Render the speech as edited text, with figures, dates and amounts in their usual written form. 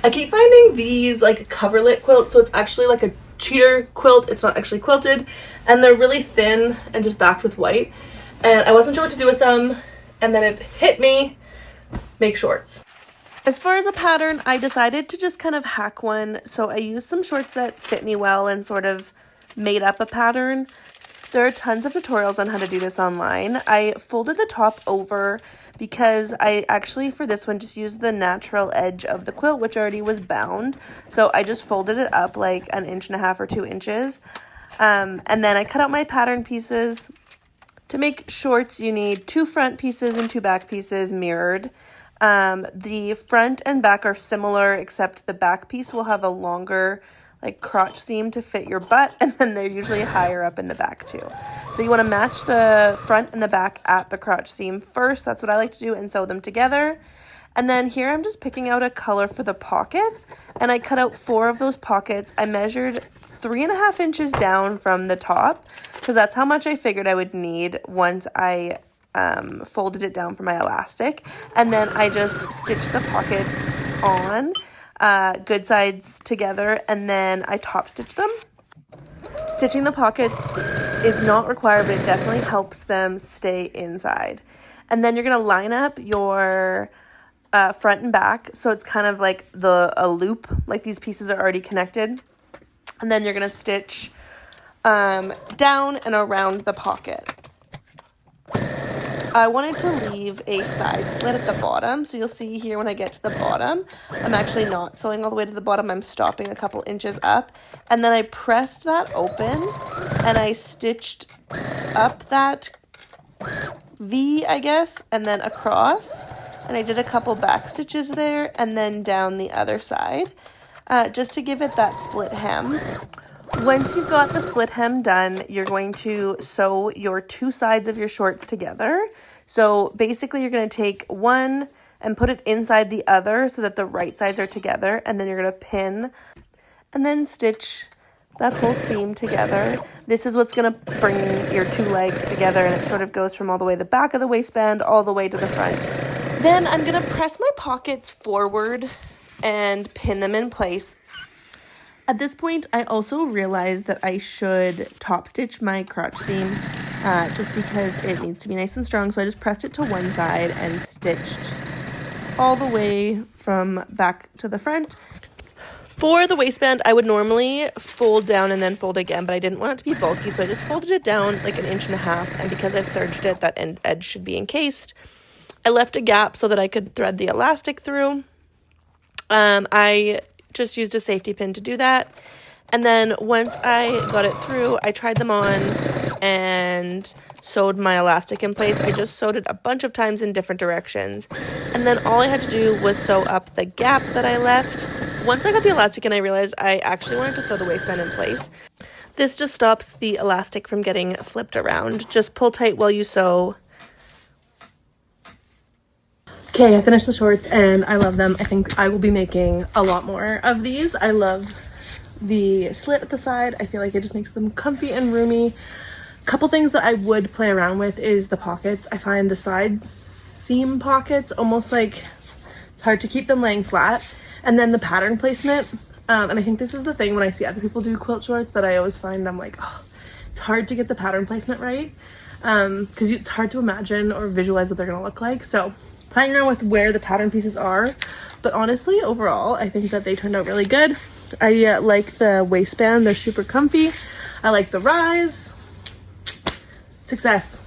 I keep finding these like coverlet quilts, so it's actually like a cheater quilt. It's not actually quilted, and they're really thin and just backed with white. And I wasn't sure what to do with them, and then it hit me, make shorts. As far as a pattern, I decided to just kind of hack one, so I used some shorts that fit me well and sort of made up a pattern. There are tons of tutorials on how to do this online. I folded the top over because I actually, for this one, just used the natural edge of the quilt, which already was bound. So I just folded it up like 1.5 inches or 2 inches. And then I cut out my pattern pieces. To make shorts, you need 2 front pieces and 2 back pieces mirrored. The front and back are similar, except the back piece will have a longer like crotch seam to fit your butt, and then they're usually higher up in the back too. So you want to match the front and the back at the crotch seam first. That's what I like to do, and sew them together. And then here I'm just picking out a color for the pockets, and I cut out 4 of those pockets. I measured 3.5 inches down from the top because that's how much I figured I would need once I folded it down for my elastic. And then I just stitched the pockets on good sides together, and then I top stitch them. Stitching the pockets is not required, but it definitely helps them stay inside. And then you're going to line up your front and back, so it's kind of like a loop, like these pieces are already connected. And then you're going to stitch down and around the pocket. I wanted to leave a side slit at the bottom, so you'll see here when I get to the bottom, I'm actually not sewing all the way to the bottom, I'm stopping a couple inches up, and then I pressed that open, and I stitched up that V, I guess, and then across, and I did a couple back stitches there, and then down the other side, just to give it that split hem. Once you've got the split hem done, you're going to sew your 2 sides of your shorts together. So basically you're going to take one and put it inside the other so that the right sides are together, and then you're going to pin and then stitch that whole seam together. This is what's going to bring your 2 legs together, and it sort of goes from all the way the back of the waistband all the way to the front. Then I'm going to press my pockets forward and pin them in place. At this point, I also realized that I should top stitch my crotch seam just because it needs to be nice and strong. So I just pressed it to one side and stitched all the way from back to the front. For the waistband, I would normally fold down and then fold again, but I didn't want it to be bulky, so I just folded it down like 1.5 inches, and because I've serged it, that edge should be encased. I left a gap so that I could thread the elastic through. I just used a safety pin to do that, and then once I got it through, I tried them on and sewed my elastic in place. I just sewed it a bunch of times in different directions, and then all I had to do was sew up the gap that I left. Once I got the elastic in, I realized I actually wanted to sew the waistband in place. This just stops the elastic from getting flipped around. Just pull tight while you sew. Okay, I finished the shorts and I love them. I think I will be making a lot more of these. I love the slit at the side. I feel like it just makes them comfy and roomy. A couple things that I would play around with is the pockets. I find the side seam pockets almost like it's hard to keep them laying flat. And then the pattern placement. And I think this is the thing when I see other people do quilt shorts that I always find I'm like, oh, it's hard to get the pattern placement right. Because it's hard to imagine or visualize what they're going to look like. So playing around with where the pattern pieces are, but honestly overall I think that they turned out really good. I like the waistband, they're super comfy. I like the rise. Success.